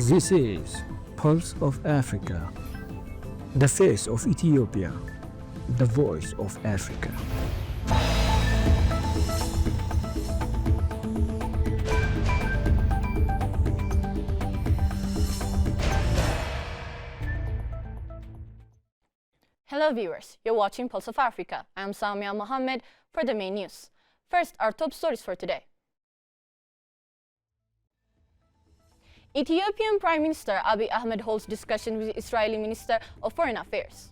This is Pulse of Africa, the face of Ethiopia, the voice of Africa. Hello viewers, you're watching Pulse of Africa. I'm Samia Mohammed for the main news. First, our top stories for today. Ethiopian Prime Minister Abiy Ahmed holds discussion with Israeli Minister of Foreign Affairs.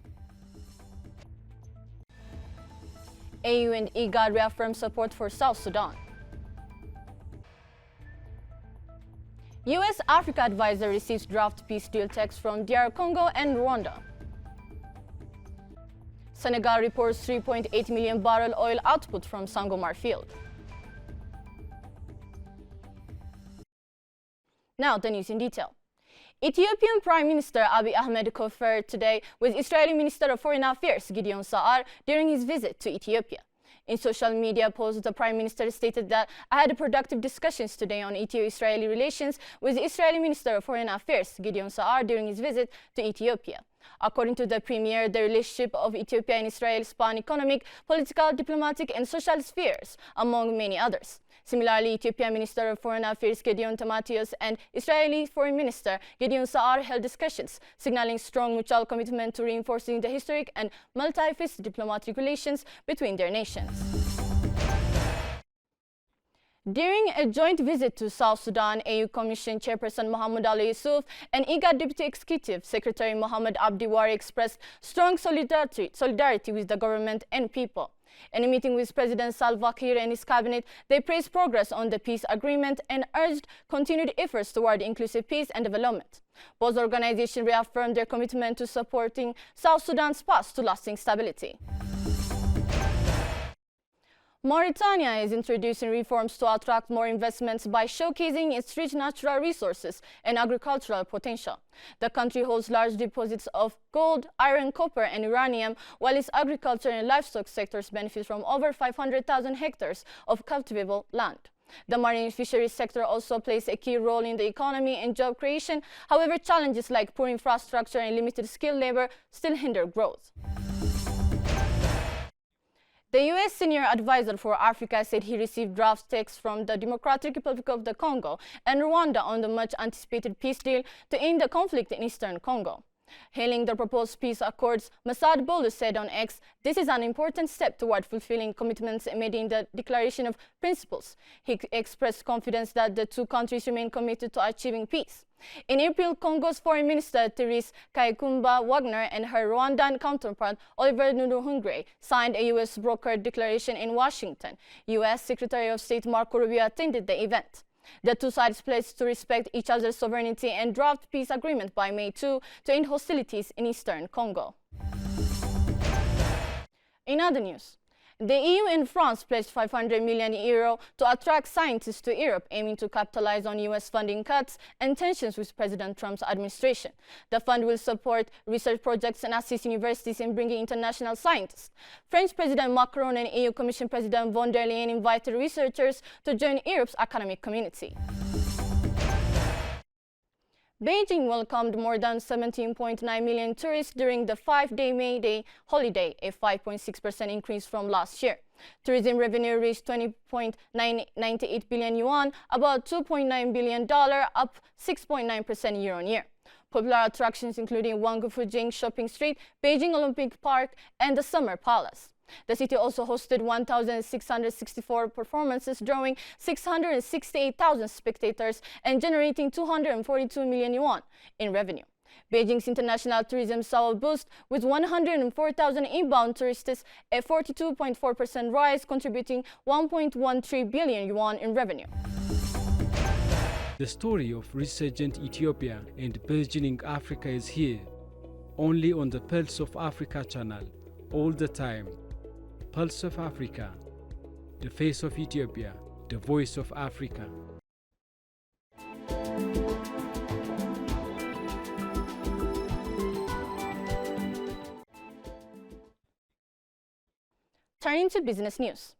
AU and IGAD reaffirm support for South Sudan. US Africa advisor receives draft peace deal text from DR Congo and Rwanda. Senegal reports 3.8 million barrel oil output from Sangomar field. Now the news in detail. Ethiopian Prime Minister Abiy Ahmed conferred today with Israeli Minister of Foreign Affairs Gideon Saar during his visit to Ethiopia. In social media posts, the Prime Minister stated that I had productive discussions today on Ethio-Israeli relations with Israeli Minister of Foreign Affairs Gideon Saar during his visit to Ethiopia. According to the Premier, the relationship of Ethiopia and Israel span economic, political, diplomatic and social spheres, among many others. Similarly, Ethiopian Minister of Foreign Affairs Gideon Timothyos and Israeli Foreign Minister Gideon Saar held discussions, signaling strong mutual commitment to reinforcing the historic and multi-faceted diplomatic relations between their nations. During a joint visit to South Sudan, AU Commission Chairperson Mohammed Ali Yusuf and IGAD Deputy Executive Secretary Mohammed Abdi Wari expressed strong solidarity with the government and people. In a meeting with President Salva Kiir and his cabinet, they praised progress on the peace agreement and urged continued efforts toward inclusive peace and development. Both organizations reaffirmed their commitment to supporting South Sudan's path to lasting stability. Mauritania is introducing reforms to attract more investments by showcasing its rich natural resources and agricultural potential. The country holds large deposits of gold, iron, copper, and uranium, while its agriculture and livestock sectors benefit from over 500,000 hectares of cultivable land. The marine fisheries sector also plays a key role in the economy and job creation. However, challenges like poor infrastructure and limited skilled labor still hinder growth. The U.S. Senior Advisor for Africa said he received draft text from the Democratic Republic of the Congo and Rwanda on the much-anticipated peace deal to end the conflict in eastern Congo. Hailing the proposed peace accords, Masad Bolu said on X, "This is an important step toward fulfilling commitments made in the Declaration of Principles." He expressed confidence that the two countries remain committed to achieving peace. In April, Congo's Foreign Minister Therese Kaikumba Wagner and her Rwandan counterpart Oliver Nduhungire signed a U.S. brokered declaration in Washington. U.S. Secretary of State Marco Rubio attended the event. The two sides pledged to respect each other's sovereignty and draft peace agreement by May 2 to end hostilities in eastern Congo. In other news, the EU and France pledged €500 million to attract scientists to Europe, aiming to capitalize on US funding cuts and tensions with President Trump's administration. The fund will support research projects and assist universities in bringing international scientists. French President Macron and EU Commission President von der Leyen invited researchers to join Europe's academic community. Beijing welcomed more than 17.9 million tourists during the 5-day May Day holiday, a 5.6% increase from last year. Tourism revenue reached 20.98 billion yuan, about $2.9 billion, up 6.9% year-on-year. Popular attractions including Wangu Fujing Shopping Street, Beijing Olympic Park, and the Summer Palace. The city also hosted 1,664 performances, drawing 668,000 spectators and generating 242 million yuan in revenue. Beijing's international tourism saw a boost with 104,000 inbound tourists, a 42.4% rise, contributing 1.13 billion yuan in revenue. The story of resurgent Ethiopia and burgeoning Africa is here, only on the Pulse of Africa channel, all the time. Pulse of Africa, the face of Ethiopia, the voice of Africa. Turning to business news.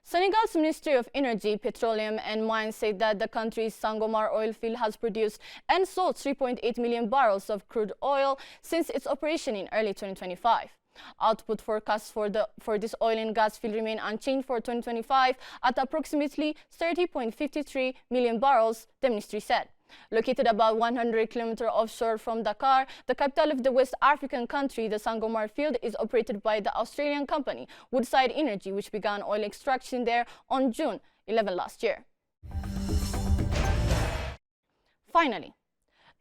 Senegal's Ministry of Energy, Petroleum and Mines said that the country's Sangomar oil field has produced and sold 3.8 million barrels of crude oil since its operation in early 2025. Output forecasts for this oil and gas field remain unchanged for 2025 at approximately 30.53 million barrels, the ministry said. Located about 100 kilometers offshore from Dakar, the capital of the West African country, the Sangomar field is operated by the Australian company Woodside Energy, which began oil extraction there on June 11 last year. Finally,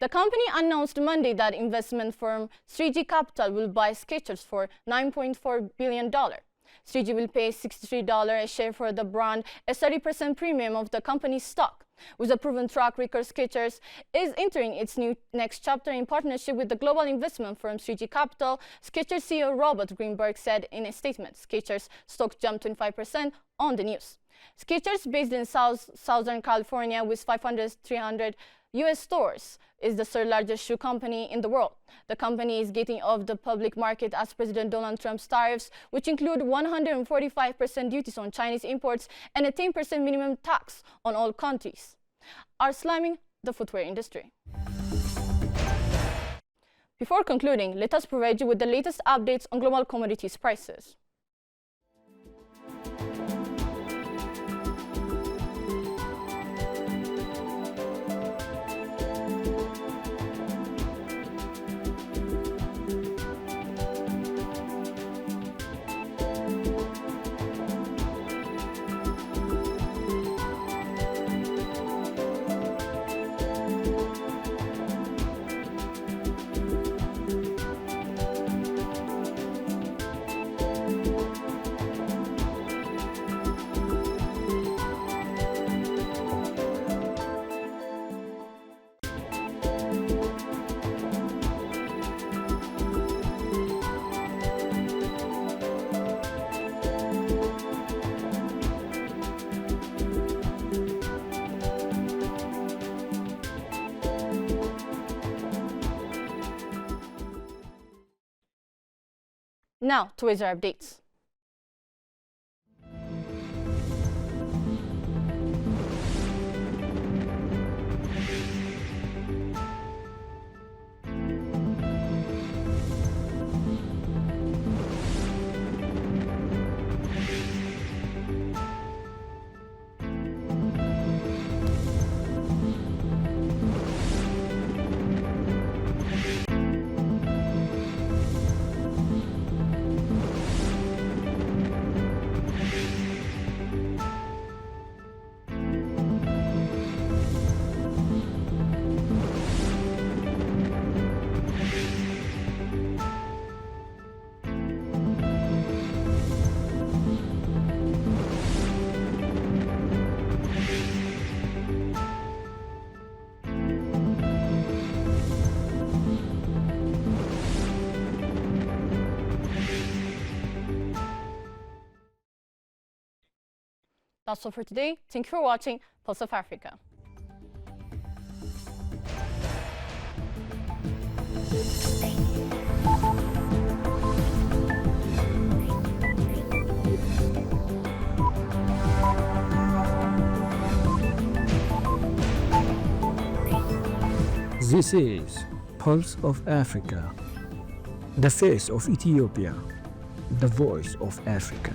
the company announced Monday that investment firm 3G Capital will buy Skechers for $9.4 billion. 3G will pay $63 a share for the brand, a 30% premium of the company's stock. With a proven track record, Skechers is entering its next chapter in partnership with the global investment firm 3G Capital. Skechers CEO Robert Greenberg said in a statement. Skechers stock jumped 25% on the news. Skechers, based in Southern California with 300 U.S. stores, is the third largest shoe company in the world. The company is getting off the public market as President Donald Trump's tariffs, which include 145% duties on Chinese imports and a 10% minimum tax on all countries, are slamming the footwear industry. Before concluding, let us provide you with the latest updates on global commodities prices. Now to weather updates. That's all for today. Thank you for watching Pulse of Africa. This is Pulse of Africa, the face of Ethiopia, the voice of Africa.